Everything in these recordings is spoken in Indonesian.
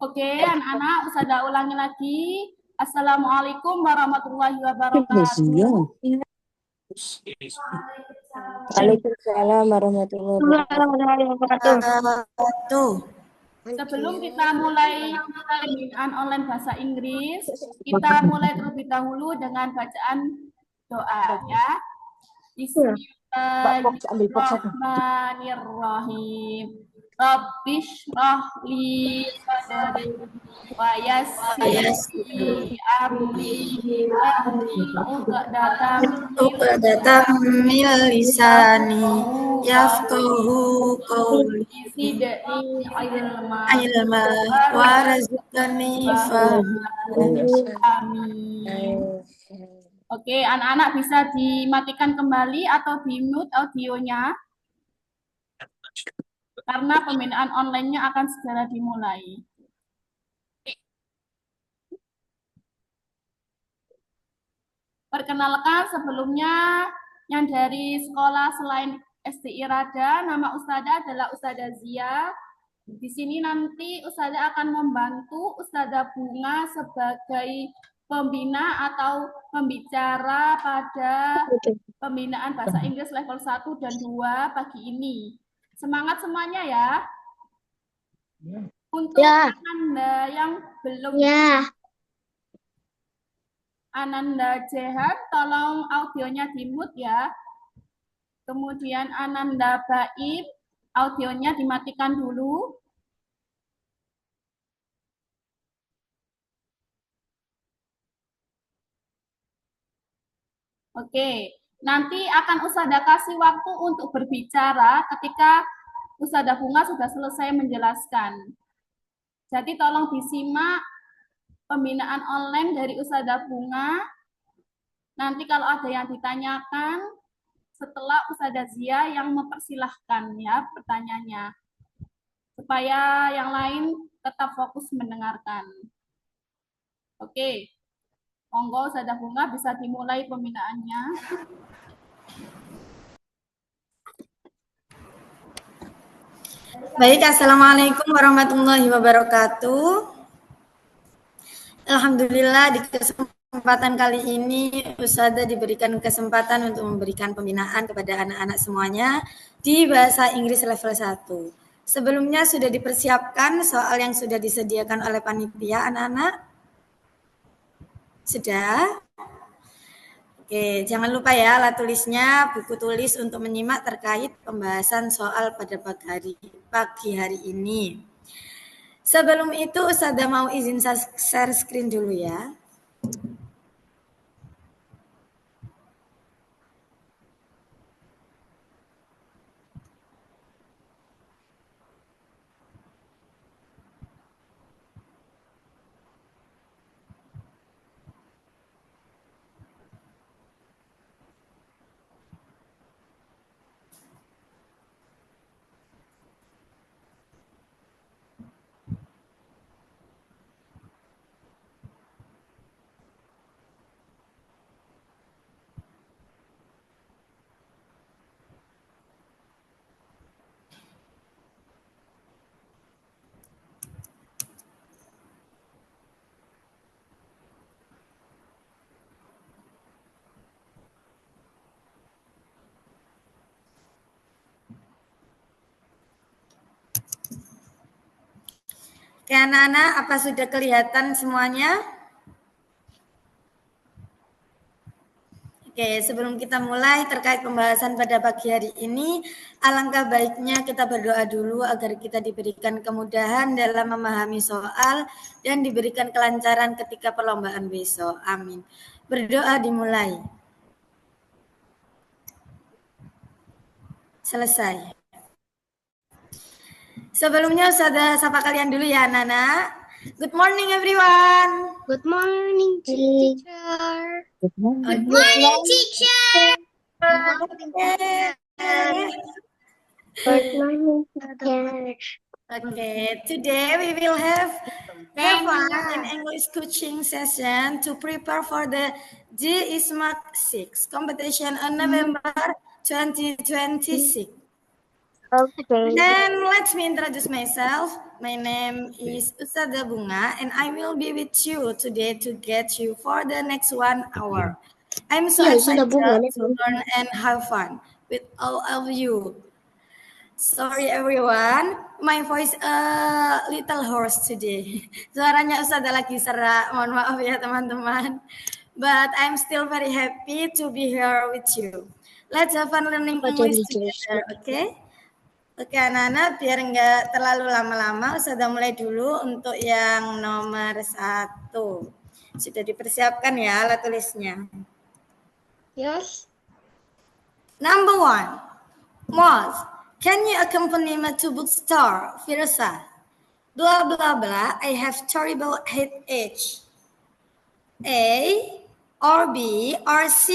Oke, anak-anak, Ustazah ulangi lagi. Assalamualaikum warahmatullahi wabarakatuh. Waalaikumsalam warahmatullahi wabarakatuh. Sebelum kita mulai pembinaan online bahasa Inggris, kita mulai terlebih dahulu dengan bacaan doa ya. Bismillahirrahmanirrahim. Rabbish rahli sadri wa yassir li amri Uqdatam min lisani yafqahu qawli zidni ilma warzuqni fahma. Amin. Oke, anak-anak bisa dimatikan kembali atau di-mute audionya karena pembinaan online-nya akan segera dimulai. Perkenalkan sebelumnya yang dari sekolah selain SD Irada, nama Ustazah adalah Ustazah Zia. Di sini nanti Ustazah akan membantu Ustazah Bunga sebagai pembina atau pembicara pada pembinaan bahasa Inggris level 1 dan 2 pagi ini. Semangat semuanya ya. Untuk Anda yang belum Ananda Jehan, tolong audionya di-mute ya. Kemudian Ananda Baib, audionya dimatikan dulu. Oke, nanti akan Ustazah kasih waktu untuk berbicara ketika Ustazah Bunga sudah selesai menjelaskan. Jadi tolong disimak pembinaan online dari Ustazah Bunga. Nanti kalau ada yang ditanyakan, setelah Ustazah Zia yang mempersilahkan ya pertanyaannya. Supaya yang lain tetap fokus mendengarkan. Oke, monggo Ustazah Bunga bisa dimulai pembinaannya. Baik, assalamualaikum warahmatullahi wabarakatuh. Alhamdulillah di kesempatan kali ini Ustazah diberikan kesempatan untuk memberikan pembinaan kepada anak-anak semuanya di bahasa Inggris level 1. Sebelumnya sudah dipersiapkan soal yang sudah disediakan oleh panitia anak-anak? Sudah? Oke, jangan lupa ya alat tulisnya, buku tulis untuk menyimak terkait pembahasan soal pada pagi hari ini. Sebelum itu Ustazah mau izin share screen dulu ya. Oke anak-anak, apa sudah kelihatan semuanya? Oke, sebelum kita mulai terkait pembahasan pada pagi hari ini, alangkah baiknya kita berdoa dulu agar kita diberikan kemudahan dalam memahami soal dan diberikan kelancaran ketika perlombaan besok. Amin. Berdoa dimulai. Selesai. Sebelumnya Ustazah sapa kalian dulu ya anak-anak. Good morning everyone. Good morning, teacher. Good morning teacher. Good morning, teacher. Okay, today we will have fun in English coaching session to prepare for the GISMAT 6 competition on November 2026. Okay. Then let me introduce myself. My name is Usada Bunga, and I will be with you today to get you for the next 1 hour. I'm so Iya, excited Usada Bunga, to learn and have fun with all of you. Sorry everyone, my voice a little hoarse today. Suaranya Usada lagi serak, mohon maaf ya teman-teman. But I'm still very happy to be here with you. Let's have fun learning English together, okay? Oke anak-anak, biar nggak terlalu lama-lama, Usada mulai dulu untuk yang nomor 1. Sudah dipersiapkan ya alat tulisnya. Yes. Number 1, Moz, can you accompany me to bookstore, Firsa? Blah blah blah, I have terrible headache. A or B or C?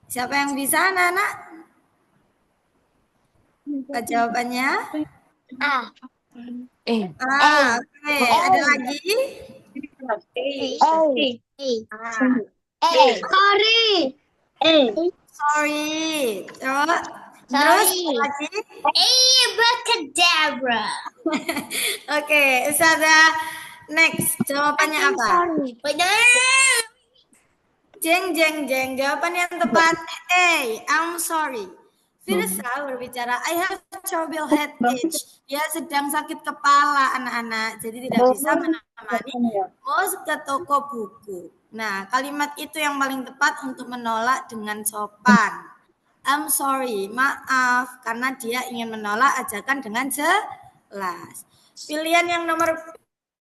Siapa yang bisa anak-anak? Apa jawabannya? A. Oke. Ada lagi? Sorry. Terus lagi? Abracadabra. Oke, Usada. Next, jawabannya apa? Jeng, jeng, jeng. Jawaban yang tepat A. I'm sorry. Firsa berbicara, I have terrible headache. Dia sedang sakit kepala, anak-anak. Jadi tidak bisa menemani Moz ke toko buku. Nah, kalimat itu yang paling tepat untuk menolak dengan sopan. I'm sorry, maaf. Karena dia ingin menolak ajakan dengan jelas. Pilihan yang nomor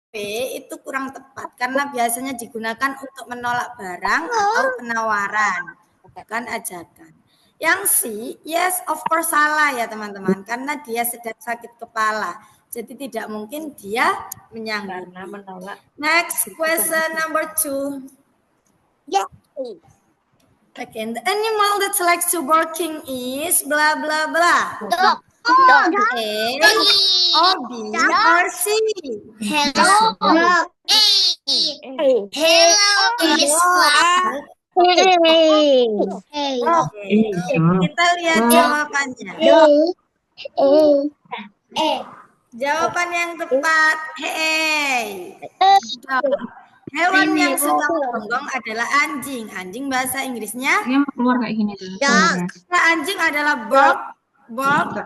B itu kurang tepat. Karena biasanya digunakan untuk menolak barang atau penawaran. Bukan ajakan. Yang C, yes of course salah ya teman-teman, karena dia sedang sakit kepala. Jadi tidak mungkin dia menyanggupi. Next question number 2. Yes. Okay, the animal that likes to barking is blah blah blah. Dog. A or B or C? Hello. Miss Flower. Kita lihat jawabannya. Jawaban yang tepat, hey. Hewan yang suka menggonggong adalah anjing. Anjing bahasa Inggrisnya? Dia keluar kayak gini tuh. Anjing adalah bark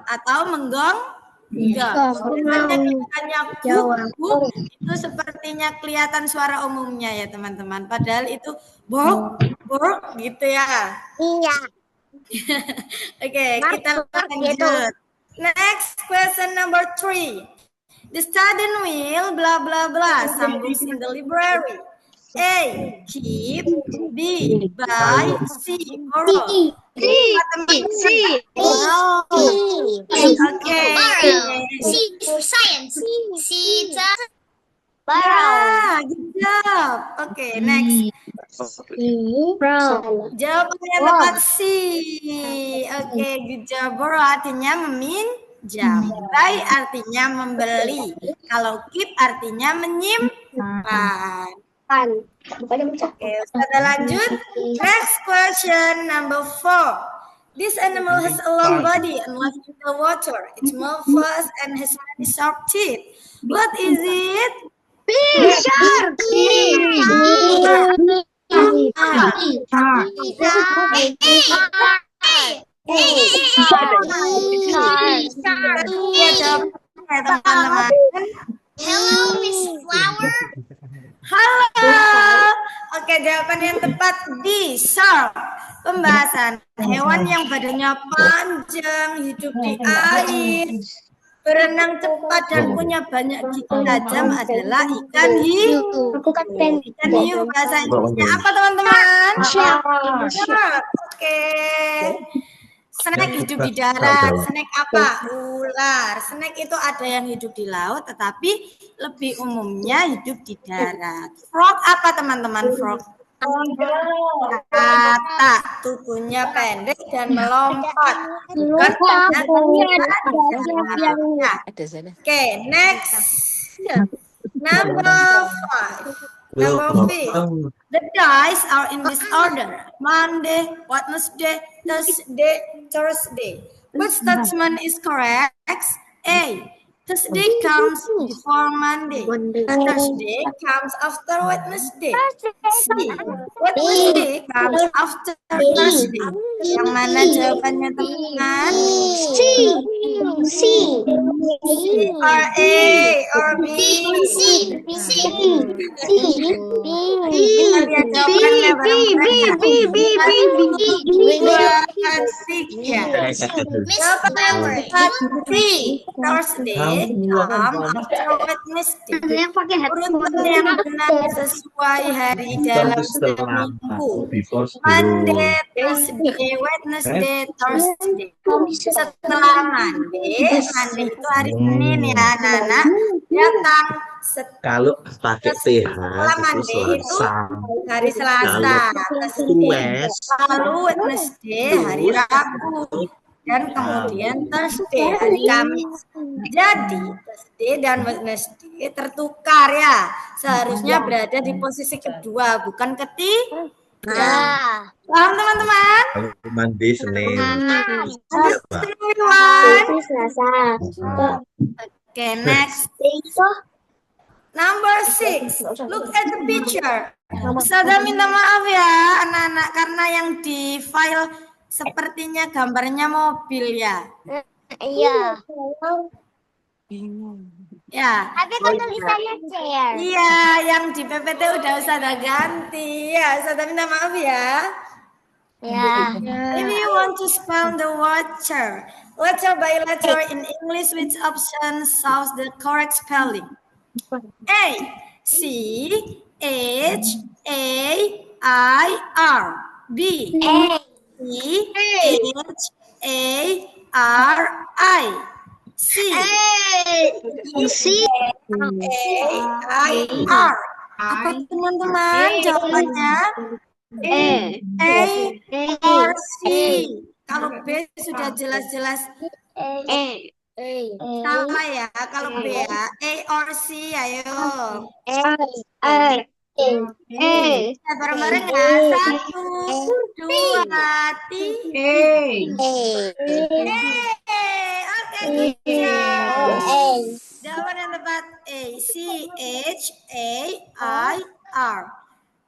atau menggong. Sebenarnya buku itu sepertinya kelihatan suara umumnya ya teman-teman. Padahal itu bark gitu ya. Iya. Oke, kita lanjut. Next question number 3. The student will blah blah blah some books in the library. A. Keep. B. Buy. C. Borrow. Oke. C for science. C does Good job. Oke, next. Jawabannya tepat C. Oke, good job. Borrow artinya meminjam. Buy artinya membeli. Kalau keep artinya menyimpan. Oke, kita lanjut. Next question number 4. This animal has a long body and lives in the water. It moves fast and has many sharp teeth. What is it? shark. Ya, jawabannya teman-teman. Hello, Miss Flower. Halo. Oke, jawaban yang tepat B. Shark. Pembahasan hewan yang badannya panjang, hidup di air, berenang cepat dan punya banyak gigi tajam adalah ikan hiu. Ikan hiu bahasa Inggrisnya apa teman-teman? Shark. Oke. Snack hidup di darat. Snack apa? Ular. Snack itu ada yang hidup di laut, tetapi lebih umumnya hidup di darat. Frog apa teman-teman? Frog. Kata tubuhnya pendek dan melompat. Bukan Oke, next. Number 5. Number 5. The dice are in this order. Monday, Wednesday, Thursday. Which statement is correct? A. Thursday comes before Monday. Thursday comes after Wednesday. C. Wednesday comes after Thursday. Yang mana jawabannya teman-teman? C. C. Or A or B? C. Kita lihat jawabannya bareng-bareng. Jawaban yang tepat C. Thursday come after Wednesday. Urutan yang benar sesuai hari dalam seminggu. Monday, Tuesday, Wednesday, Thursday. Setelah Monday itu hari Senin ya anak-anak. Datang Kalau pakai TH itu Selasa. hari Selasa. Lalu Wednesday hari Rabu. Dan kemudian Thursday hari Kamis. Jadi Thursday dan Wednesday tertukar ya. Seharusnya berada di posisi kedua, bukan ketiga. Paham teman-teman? Mandi Senin. Okay, next. Number 6. Look at the picture. Saya minta maaf ya anak-anak karena yang di file sepertinya gambarnya mobil ya. Iya. Ya. Tapi kan tulisannya chair. Iya, yang di PPT udah Ustazah ganti. Ya, Ustazah minta maaf ya. Ya. If you want to spell the word chair, letter by letter in English, which option shows the correct spelling? A. C. H. A. I. R. B. C. H. A. R. I. C. A. I. R. Apa teman-teman jawabannya? A or C. Kalau B sudah jelas-jelas salah ya. Kalau B ya, A or C, ayo. Kita bareng-bareng ya. 1, 2, 3. Oke, good job. Jawaban yang tepat A. C H A I R.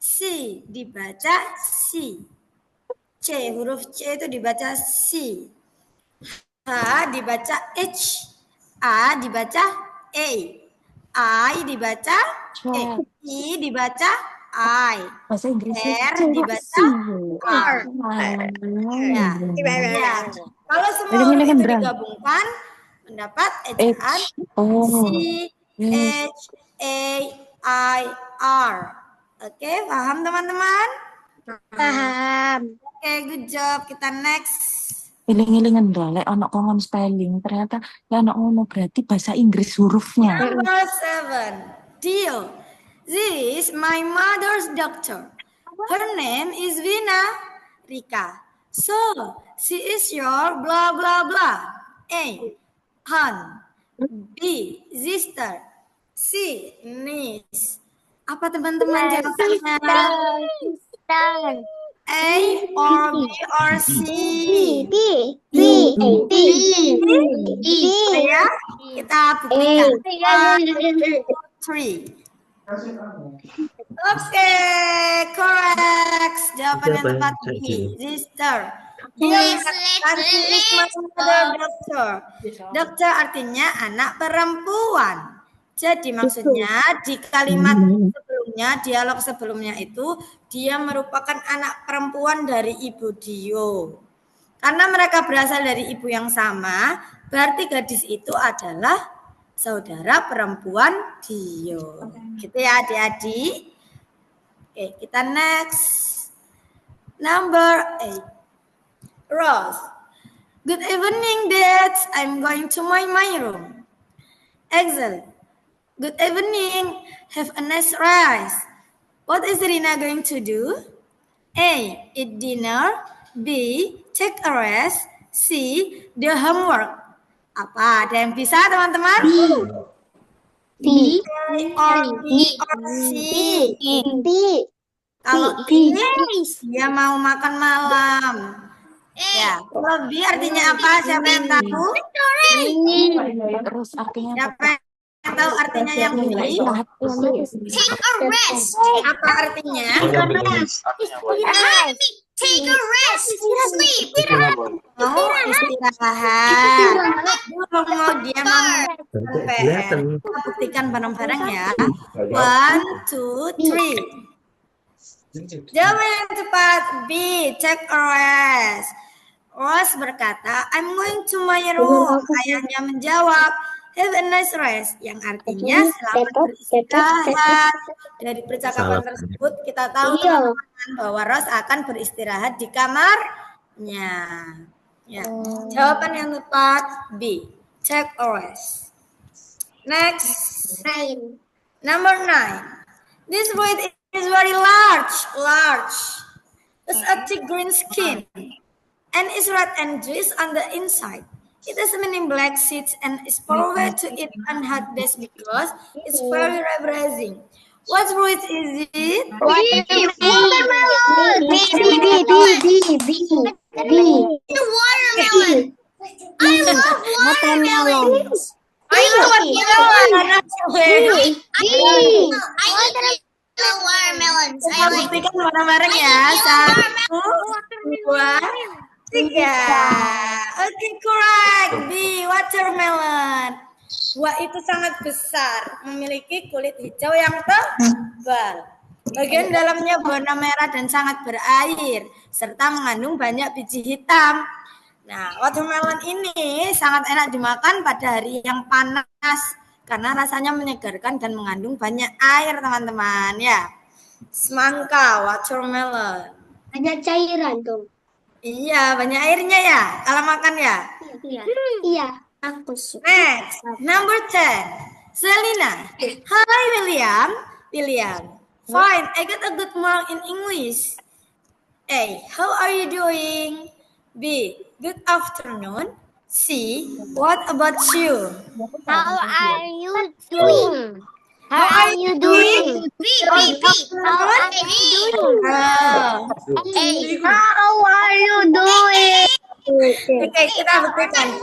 C dibaca C. C, huruf C itu dibaca C. H dibaca H. A dibaca A. I dibaca E. I dibaca I. R dibaca R. Ya. Kalau semua huruf itu digabungkan mendapat ejaan C H A I R. Oke, paham teman-teman? Paham. Oke, good job. Kita next. Iling-ilingan lek anak kongon spelling ternyata ya anak ngono berarti bahasa Inggris hurufnya. Number 7. Deal. This is my mother's doctor. Her name is Vina Rika. So, she is your blah blah blah. A. Aunt. B. Sister. C. Niece. Apa teman-teman jawabannya? A or B or C? B. Ya, kita buktikan. 1, 2, 3. Oke, correct. Jawaban yang tepat B. Sister. Dokter artinya anak perempuan. Jadi maksudnya di kalimat sebelumnya, dialog sebelumnya itu dia merupakan anak perempuan dari Ibu Dio. Karena mereka berasal dari ibu yang sama, berarti gadis itu adalah saudara perempuan Dio. Gitu ya adik-adik. Oke, kita next. Number 8. Rose. Good evening, Dad. I'm going to my room. Excellent. Good evening. Have a nice rest. What is Rina going to do? A. Eat dinner. B. Take a rest. C. Do homework. Apa? Ada yang bisa teman-teman? B. Or B or C. Kalau B, dia mau makan malam. Ya, kalau B artinya apa? Siapa yang tahu? Terus artinya Siapa apa? yang tahu artinya yang B? Istirahat. Take a rest. Apa artinya? Take a rest. Sleep. Mau istirahat. Mau dia mau Nanti PR. kelihatan. Kita buktikan bareng-bareng ya. 1, 2, 3. Jawaban yang tepat B. Take a rest. Rose berkata, I'm going to my room. Ayahnya menjawab, have a nice rest. Yang artinya selamat beristirahat. Dari percakapan Salah. tersebut kita tahu teman-teman bahwa Rose akan beristirahat di kamarnya. Ya. Jawaban yang tepat B. Take a rest. Next. Number 9. This fruit is very large. It's a thick green skin and is red and juice on the inside. It has many black seeds and is perfect to eat on hot days because it's very refreshing. What fruit is it? Watermelon. I love watermelon. I love watermelon. Watermelons. Kita buktikan bareng-bareng ya. 1, 2, 3. Oke, correct. B. Watermelon. Buah itu sangat besar, memiliki kulit hijau yang tebal. Bagian dalamnya berwarna merah dan sangat berair, serta mengandung banyak biji hitam. Nah, watermelon ini sangat enak dimakan pada hari yang panas karena rasanya menyegarkan dan mengandung banyak air, teman-teman. Ya, semangka, watermelon. Banyak cairan tuh. Iya, banyak airnya ya kalau makan ya. Iya. Aku suka. Next, number 10. Selina. Hi, William. Fine, I got a good mark in English. A. How are you doing? B. Good afternoon. C. What about you? How are you doing? How are you doing? How are you doing? How are you doing? Oke, kita buktikan.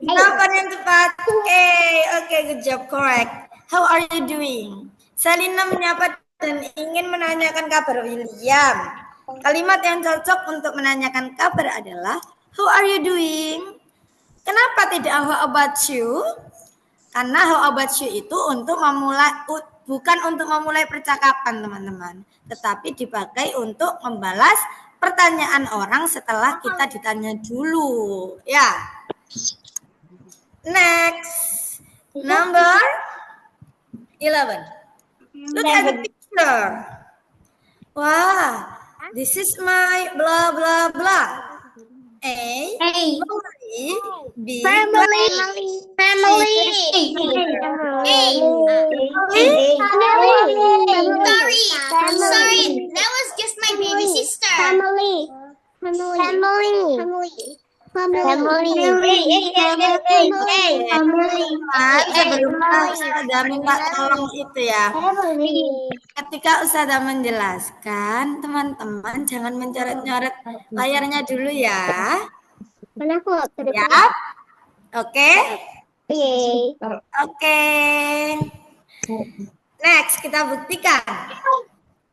Jawaban yang tepat. Oke, good job, correct. How are you doing? Selina menyapa dan ingin menanyakan kabar William. Kalimat yang cocok untuk menanyakan kabar adalah how are you doing? Kenapa tidak how about you? Karena how about you itu untuk bukan untuk memulai percakapan, teman-teman, tetapi dipakai untuk membalas pertanyaan orang setelah kita ditanya dulu. Ya. Next. Number 11. Look at the picture. Wah, this is my blah blah blah. A. B. Sorry, that was just my baby sister. Ustazah minta tolong itu ya. Ketika Ustazah menjelaskan, teman-teman jangan mencoret-coret layarnya dulu ya. Siap? Oke? Oke. Next, kita buktikan.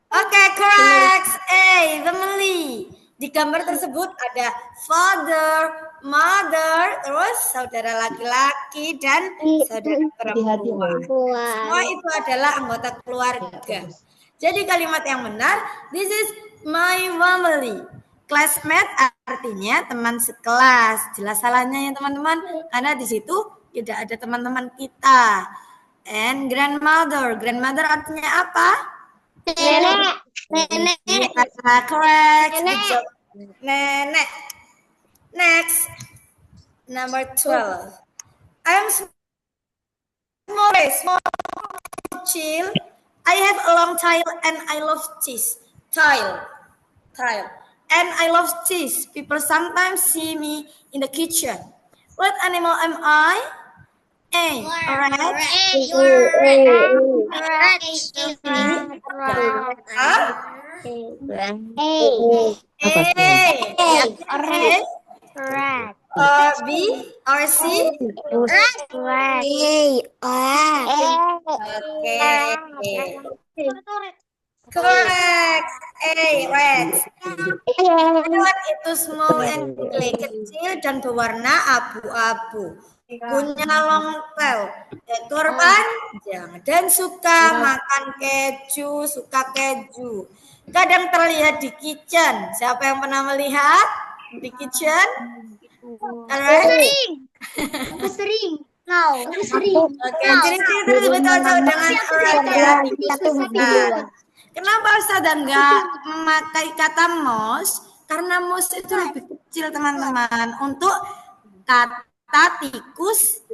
Oke, correct. A, family. Di gambar tersebut ada father, mother, terus saudara laki-laki dan saudara perempuan. Semua itu adalah anggota keluarga. Jadi kalimat yang benar, this is my family. Classmate artinya teman sekelas. Jelas salahnya ya teman-teman, karena di situ tidak ada teman-teman kita. And grandmother artinya apa? Nenek. Correct. Nenek. Next, number 12. I am small, chill. I have a long tail and I love cheese. Tail. And I love cheese. People sometimes see me in the kitchen. What animal am I? A. Rat. Apa tuh? Red. Or B or C? Correct. A, red. Hewan itu small and ugly, kecil dan berwarna abu-abu. Punya long tail, ekor panjang, dan suka makan keju, suka keju. Kadang terlihat di kitchen. Siapa yang pernah melihat di kitchen? Alright. Sering. Oke, ciri-ciri tersebut cocok dengan alright ya. Kenapa Ustazah nggak memakai kata mouse? Karena mouse itu lebih kecil teman-teman. Untuk kata tikus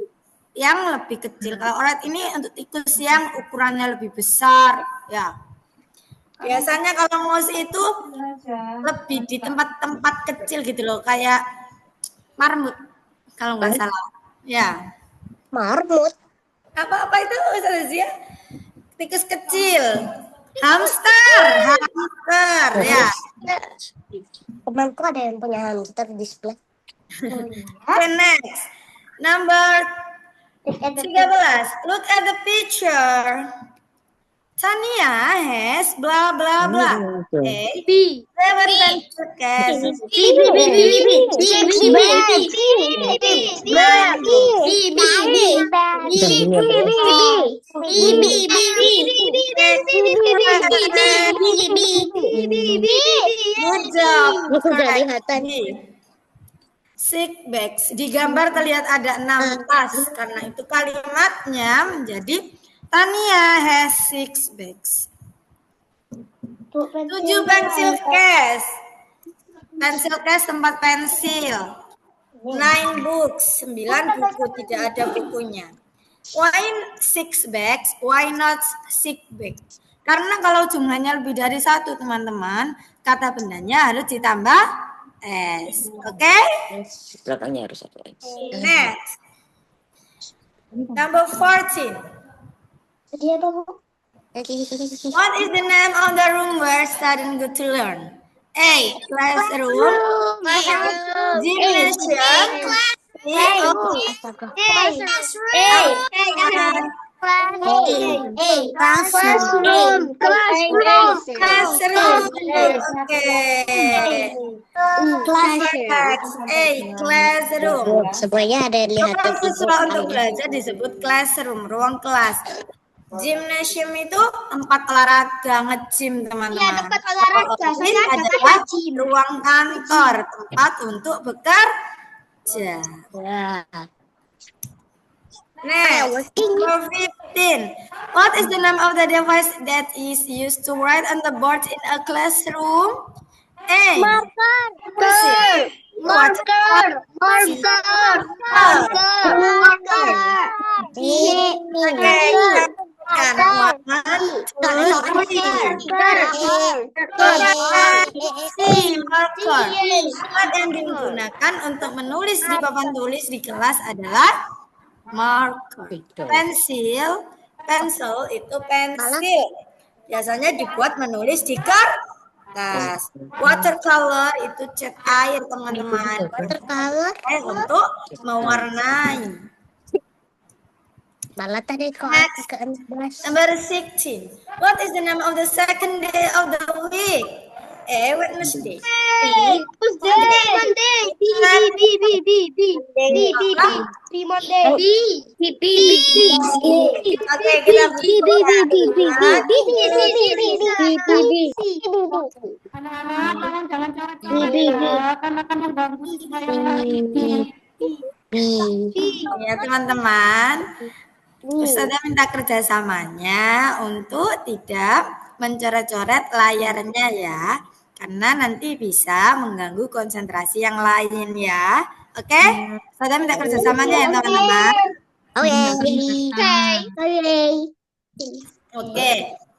yang lebih kecil. Kalau alright ini untuk tikus yang ukurannya lebih besar. Ya. Biasanya kalau mouse itu lebih di tempat-tempat kecil gitu loh. Kayak marmut. Kalau nggak salah. Ya. Marmut. Apa itu Ustazah Zia? Tikus kecil. Hamster ya. Temanku ada yang punya hamster di sebelah. Okay, next. Number 13. Look at the picture. Tania has blah blah blah. A. 7 pencil case. Good job. Six bags. Di gambar terlihat ada 6 tas. Karena itu kalimatnya menjadi Tania has 6 bags. 7 pensil case. Pensil case tempat pensil. 9 books. 9 buku, tidak ada bukunya. Why 6 bags? Why not 6 bags? Karena kalau jumlahnya lebih dari 1 teman-teman, kata bendanya harus ditambah S. Oke? Belakangnya harus ada X. Next. Number 14. What is the name of the room where students go to learn? A. Classroom. Gymnasium. Classroom. Semuanya ada lihat Ruang siswa untuk belajar disebut classroom, ruang kelas. Gymnasium itu tempat olahraga, nge-gym teman-teman. Iya, tempat olahraga. Ini adalah ruang kantor, tempat untuk bekerja. Next, number 15. What is the name of the device that is used to write on the board in a classroom? A. Marker. Alat yang digunakan untuk menulis di papan tulis di kelas adalah marker. Pensil itu pensil. Biasanya dibuat menulis di kertas. Watercolor itu cat air teman-teman. Watercolor Untuk mewarnai. malah tadi kok Number 16. What is the name of the second day of the week? A. Wednesday. Oke, kita ya teman-teman. Ustazah minta kerjasamanya untuk tidak mencoret-coret layarnya ya, karena nanti bisa mengganggu konsentrasi yang lain ya. Oke? Ustazah minta kerjasamanya ya teman-teman. Oke.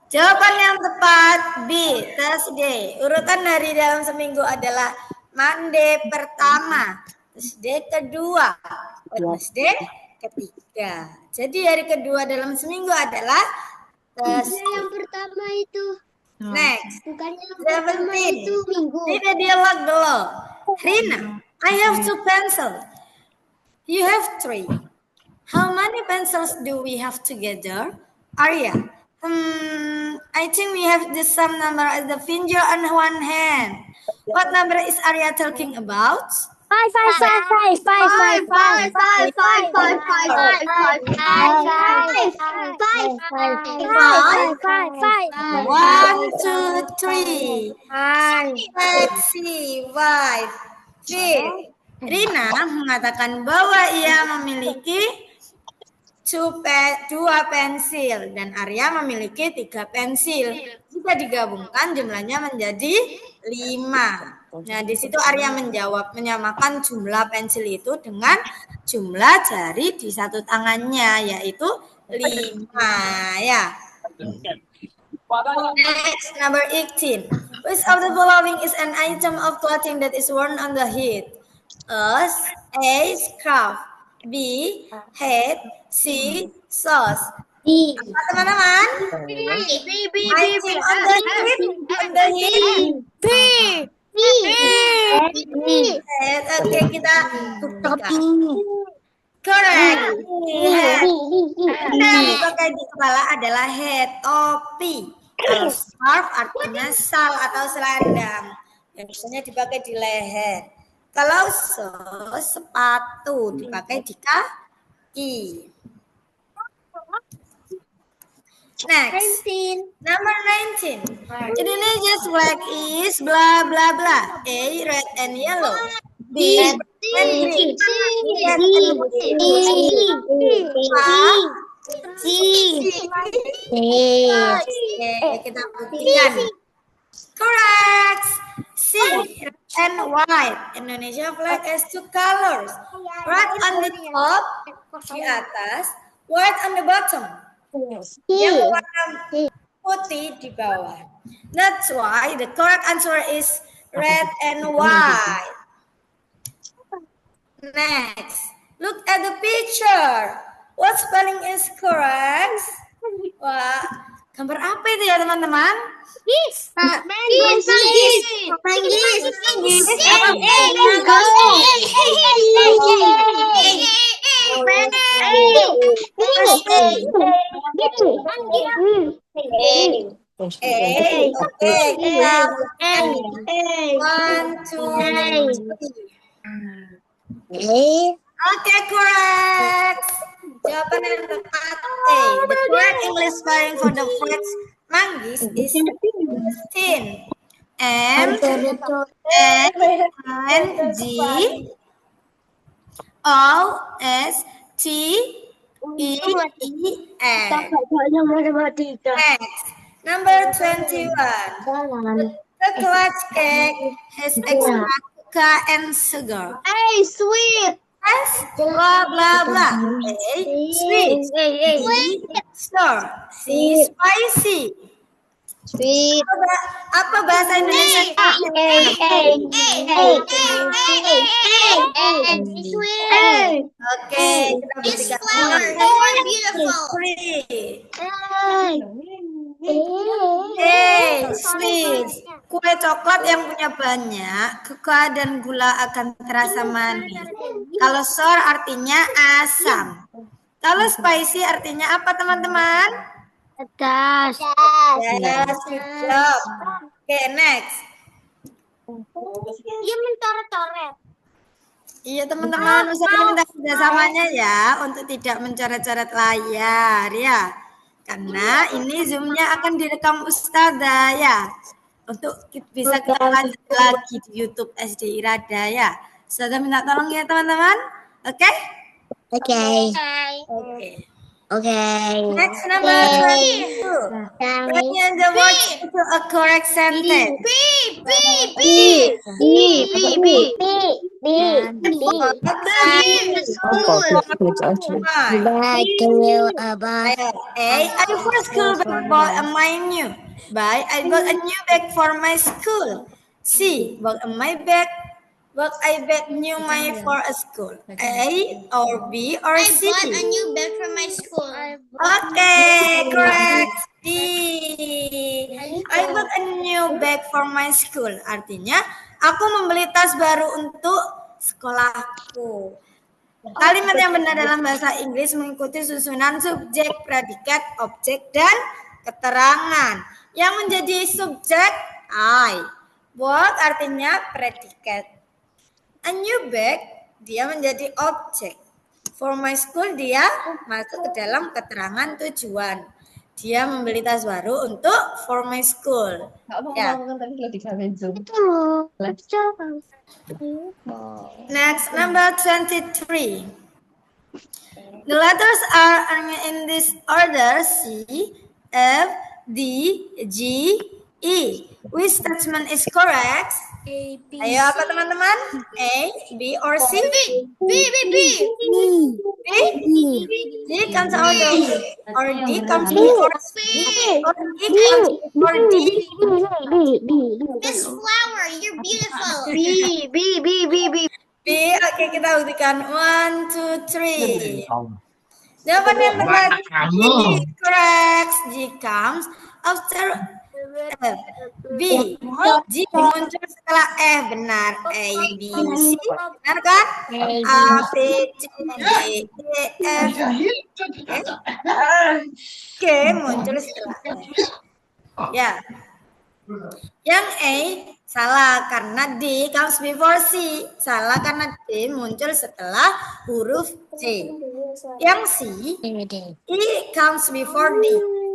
Jawaban yang tepat B, Thursday. Urutan hari dalam seminggu adalah Monday pertama, Tuesday kedua, Wednesday ketiga. Jadi hari kedua dalam seminggu adalah yang pertama itu Next. Bukannya pertama 17. itu minggu. Ini dialog dulu. Rina, I have 2 pencils. You have 3. How many pencils do we have together? Arya, I think we have the same number as the finger on one hand. What number is Arya talking about? Five. One, two, three. Let's see. Why? Rina mengatakan bahwa ia memiliki 2 pensil dan Arya memiliki 3 pensil. Jika digabungkan jumlahnya menjadi 5. Nah, di situ Arya menjawab menyamakan jumlah pensil itu dengan jumlah jari di satu tangannya, yaitu 5 ya. Next, number 18. Which of the following is an item of clothing that is worn on the head? A. Scarf. B. Hat. C. Sauce. Apa teman-teman? Item on the head. Oke, kita buktikan. Correct. Yang dipakai di kepala adalah head, topi. Kalau scarf artinya sal atau selendang. Yang biasanya dipakai di leher. Kalau sepatu dipakai di kaki. Next, number 19. Indonesia's flag is blah blah blah. A, red and yellow. B, red and green. Oke, kita buktikan. Correct. C, red and white. Indonesia flag has 2 colors. Red on the top, di atas, white on the bottom. Yang warna putih di bawah. That's why the correct answer is red and white. Next, look at the picture. What spelling is correct? Wah, gambar apa itu ya teman-teman? Okay, correct. Jawaban yang tepat A. The correct English spelling for the phrase manggis is 16. M N G O S T E N. Next, number 21. The clutch cake has extra cocoa and sugar. Sweet. S, blah blah blah. A, sweet. B, sour. C, spicy. Apa bahasa Indonesia? Oke, kita buktikan. Sweet. Kue coklat yang punya banyak cocoa dan gula akan terasa manis. Kalau sour artinya asam. Kalau spicy artinya apa teman-teman? Pedas. Yes, good job. Oke, next. Dia mencoret-coret. Iya teman-teman, Ustazah minta kerjasamanya ya untuk tidak mencoret-coret layar ya. Karena ini zoomnya akan direkam Ustazah ya. Untuk bisa kita lanjut lagi di YouTube SD Irada ya. Ustazah minta tolong ya teman-teman. Oke? Okay. Next, number 22. Bring the words into a correct sentence. I for school bag bought a my new. B, I bought a new bag for my school. C, bought my bag. But I bought new my for a school. A or B or C? I bought a new bag for my school. Okay, correct. D. I bought a new bag for my school. Artinya, aku membeli tas baru untuk sekolahku. Kalimat yang benar dalam bahasa Inggris mengikuti susunan subjek, predikat, objek, dan keterangan. Yang menjadi subjek, I. Bought artinya predikat. A new bag, dia menjadi objek. For my school, dia masuk ke dalam keterangan tujuan. Dia membeli tas baru untuk for my school. Ya. Next, number 23. The letters are in this order: C, F, D, G, E. Which statement is correct? Ayo apa teman-teman? A, B, or C? B. D comes out of, or D comes before C, or D comes before D. Miss Flower, you're beautiful. B, oke kita buktikan. 1, 2, 3. Jawaban yang tepat G, correct. G comes after F. B, G muncul setelah F, benar. A, B, C, benar kan? A, B, C, D, E, F, G muncul setelah F. Ya. Yang A salah karena D comes before C. Salah karena D muncul setelah huruf C. Yang C, E comes before D.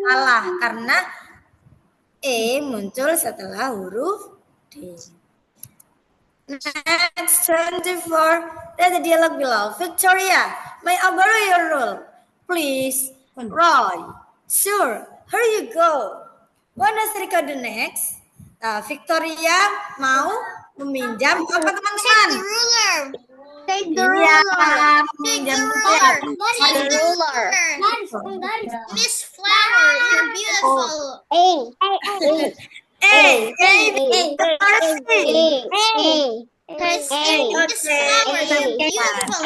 Salah karena E muncul setelah huruf D. Next, 24. Read the dialogue below. Victoria, may I borrow your rule? Please. Roy, sure. Here you go. What does Rika do next? Victoria mau meminjam apa teman-teman? Take the Iya, ruler. meminjam Take the ruler. Miss Flower, you're beautiful. A. Miss Flower, you're beautiful.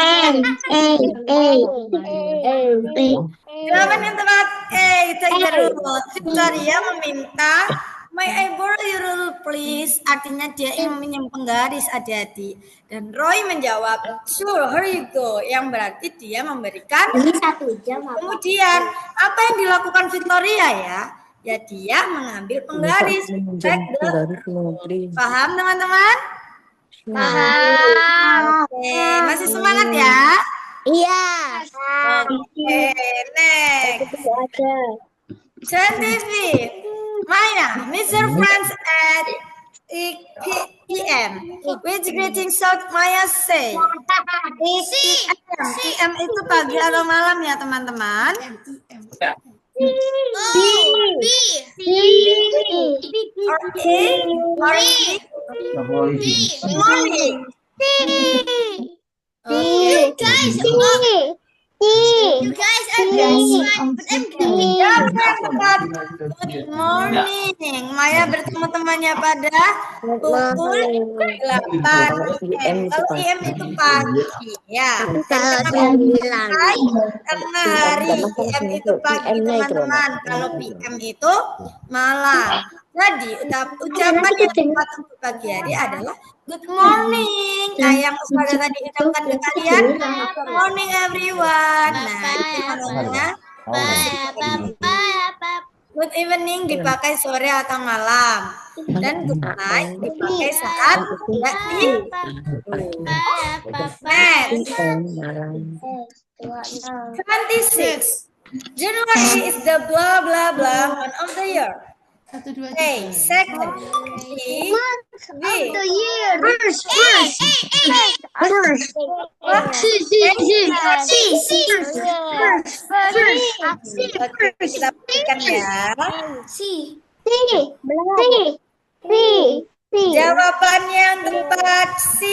Jawaban yang tepat A. Take the rule. Victoria meminta may I borrow your rule please. Artinya dia ingin meminjam penggaris, adik-adik. Dan Roy menjawab sure, here you go. Yang berarti dia memberikan. Kemudian apa yang dilakukan Victoria ya? Ya dia mengambil penggaris. Paham teman-teman? Paham. Oke, masih semangat ya? Iya. Oke, next. 25. Maya, Mr. Friends at 8 p.m. Which greeting should Maya say? 8 p.m. PM itu pagi atau malam ya teman-teman? B. Or A? Or B? Morning. You guys are very smart, but I'm Good morning. Maya bertemu temannya pada pukul 8 PM. Kalau PM itu pagi, ya. Karena hari PM itu pagi teman-teman. Kalau PM itu malam. Jadi ucapan yang tepat untuk pagi hari adalah good morning. Nah, yang sudah tadi ucapkan ke kalian, good morning everyone. Nah, itu namanya good evening dipakai sore atau malam. Dan good night dipakai saat tidak tidur. Next. 26. January is the blah blah blah month of the year. A, second. B, the year. First. Oke, kita berikan ya. Jawaban yang tepat C,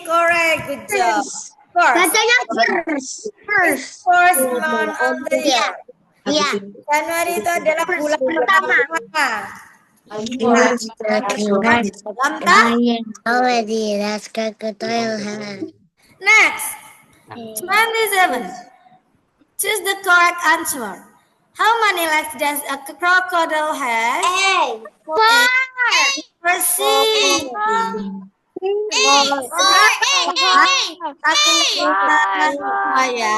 correct, good job. First month of the year. Iya. Januari itu adalah bulan pertama. Next, 27. Choose the correct answer. How many legs does a crocodile have? Proceed. Kaki saya.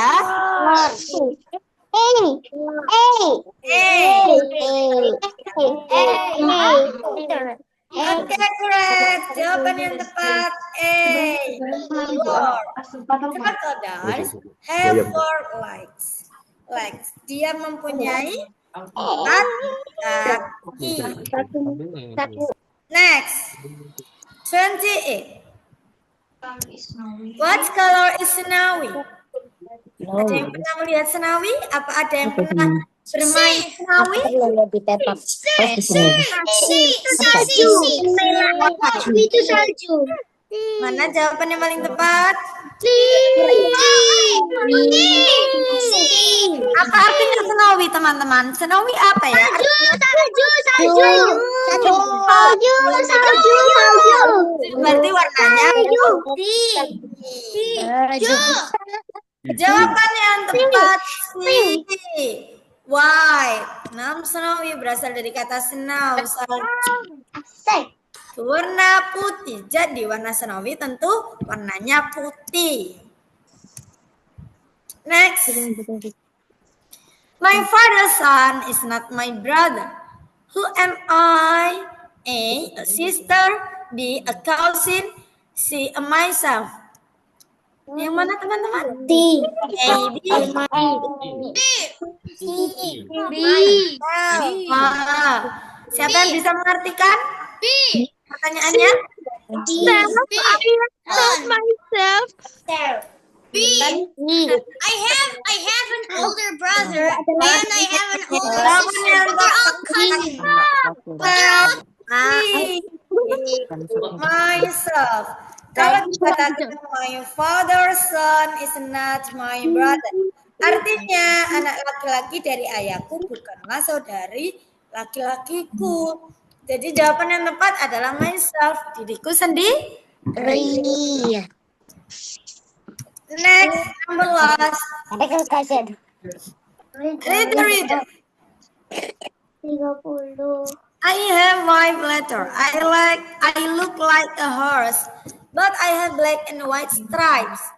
Oke, correct. Jawaban yang tepat A. Crocodiles have 4 legs. Dia mempunyai 4 kaki. Next. 28. What color is Snowy? Ada yang pernah melihat Snowy? Apa ada yang pernah bermain Snowy? Itu salju. Mana jawaban yang paling tepat? Apa artinya Snowy, teman-teman? Snowy apa ya? Salju. Berarti warnanya putih. Jawaban yang tepat C. White. Nam Snowy berasal dari kata snow, salju. Warna putih. Jadi warna Snowy tentu warnanya putih. Next. My father's son is not my brother. Who am I? A sister. B, a cousin. C, a myself. Yang mana teman-teman? D. A, B. Siapa yang bisa mengartikan? B. Pertanyaannya? Myself. B. I have an older brother and I have an older sister, but they're all cousins. Myself. Kalau dikatakan my father's son is not my brother, artinya anak laki-laki dari ayahku bukanlah saudari laki-lakiku. Jadi jawaban yang tepat adalah myself, diriku sendiri. Next, number last. Read. 30. I have 5 letters. I look like a horse, but I have black and white stripes.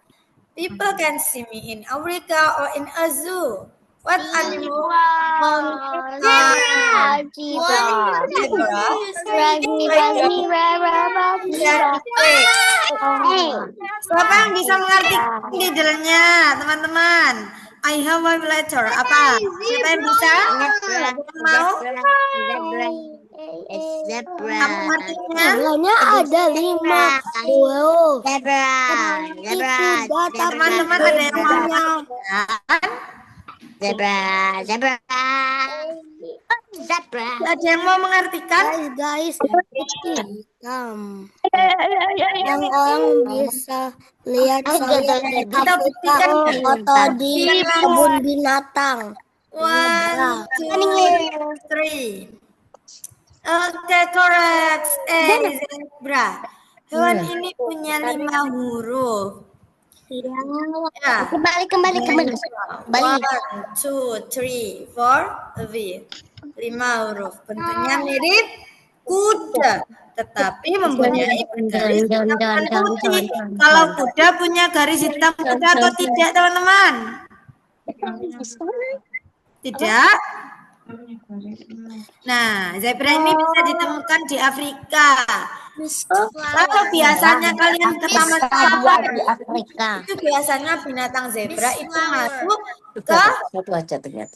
People can see me in Africa or in a zoo. What animal? Siapa yang bisa mengerti judulnya, teman-teman? I have 5 letters. Apa? Siapa yang bisa? Mau? Kamu artinya? Jumlahnya ada 5. Teman-teman ada yang mau? Zebra. Ada yang mau mengartikan? Guys, yang orang bisa lihat Kita buktikan foto di kebun binatang. 1, 2, 3. Oke, correct. Zebra. Hewan ini punya 5 huruf. Ya. Kembali. 1, 2, 3, 4, 5 huruf. Bentuknya mirip kuda, tetapi mempunyai garis hitam dan putih. Kalau kuda punya garis hitam putih atau tidak, teman-teman? Tidak. Nah, zebra ini bisa ditemukan di Afrika. Kalau biasanya kalian ke taman di Afrika. itu biasanya binatang zebra itu masuk ke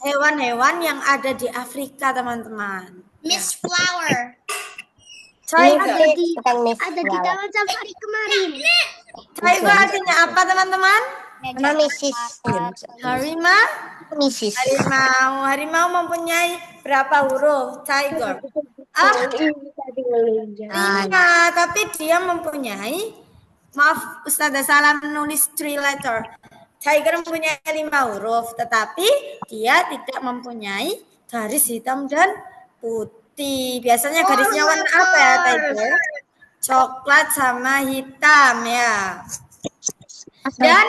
hewan-hewan yang ada di Afrika, teman-teman. Miss Flower. Tiger. Ada di taman safari kemarin. Tiger artinya apa, teman-teman? Harimau. Harimau mempunyai berapa huruf? Tiger. 5, tapi dia mempunyai, maaf Ustazah salah menulis 3 letter. Tiger mempunyai 5 huruf, tetapi dia tidak mempunyai garis hitam dan putih. Biasanya garisnya warna apa ya, Tiger? Coklat sama hitam ya. Dan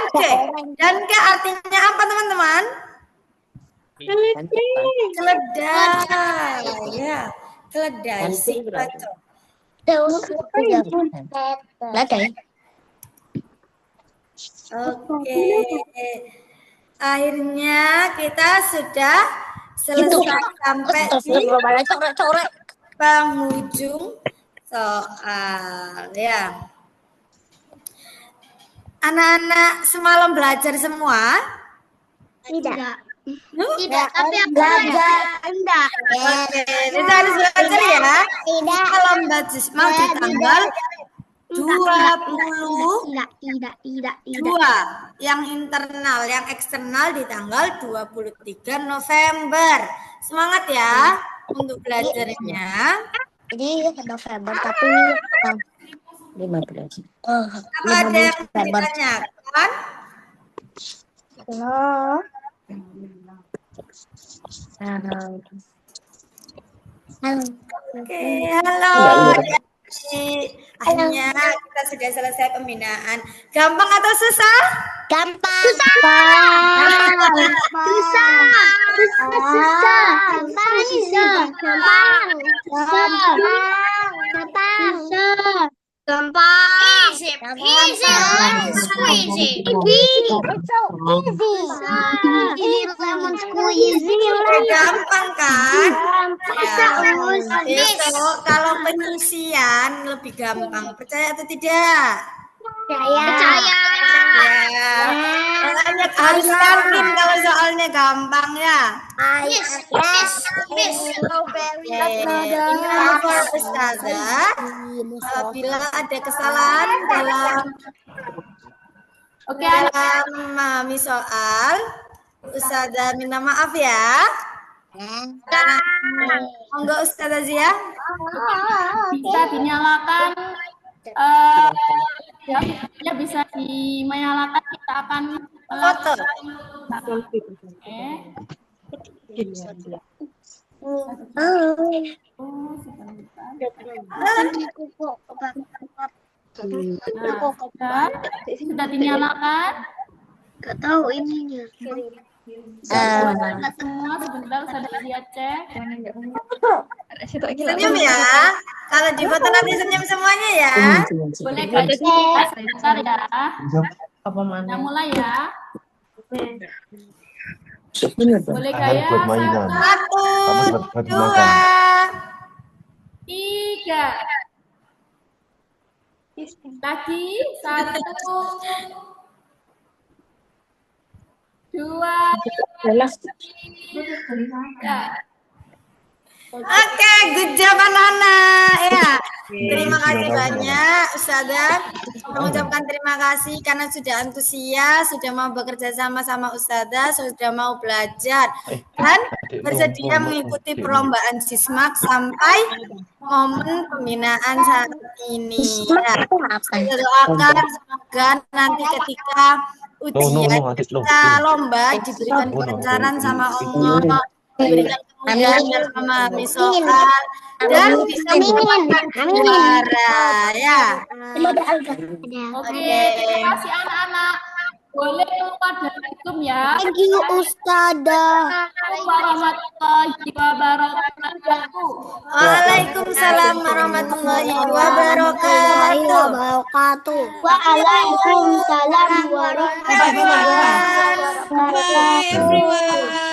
ke artinya apa, teman-teman? Keledai. Ya, keledai. Si bacok. Oke. Akhirnya kita sudah selesai sampai di penghujung soal ya. Anak-anak semalam belajar semua? Tidak. Tidak, tapi aku belajar. Enggak. Oke, kita harus belajar ya. Tidak. Malam baptismal di tanggal 22 Tidak. yang internal, yang eksternal di tanggal 23 November. Semangat ya untuk belajarnya. Jadi November tapi 15. Apa ada yang ditanyakan? Oke, halo. Akhirnya kita sudah selesai pembinaan. Gampang atau susah? gampang. Gampang kan? Ya. Besok kalau penyisian lebih gampang. Percaya atau tidak? Percaya. Ya. Makanya harus yakin kalau soalnya gampang ya. Ini for Ustazah. Apabila ada kesalahan dalam memahami soal, Ustazah minta maaf ya. Monggo Ustazah Zia. Bisa dinyalakan, ya bisa dinyalakan. Kita akan Foto. Sudah dinyalakan. Gak tahu ininya. Semua sebentar saya lihat cek. Senyum ya. Kalau di foto nanti senyum semuanya ya. Boleh guys, sebentar ya. Kita mulai ya. Boleh gaya buat mainan. 1, 2, 3. Lagi 1, 2, 3. Oke, good job anak-anak ya. Terima kasih banyak Ustazah. Mengucapkan terima kasih karena sudah antusias, sudah mau bekerja sama Ustazah, sudah mau belajar dan bersedia mengikuti perlombaan Sismak sampai momen pembinaan saat ini. Ya. Saya doakan semoga nanti ketika ujian kita lomba diberikan kelancaran sama Allah, diberikan kemudahan dalam memahami soal dan bisa mendapatkan juara ya. Oke, terima kasih anak-anak. Boleh keluar dari Zoom ya. Thank you Ustazah. Assalamualaikum warahmatullahi wabarakatuh. Waalaikumsalam warahmatullahi wabarakatuh. Waalaikumsalam warahmatullahi wabarakatuh. Bye everyone.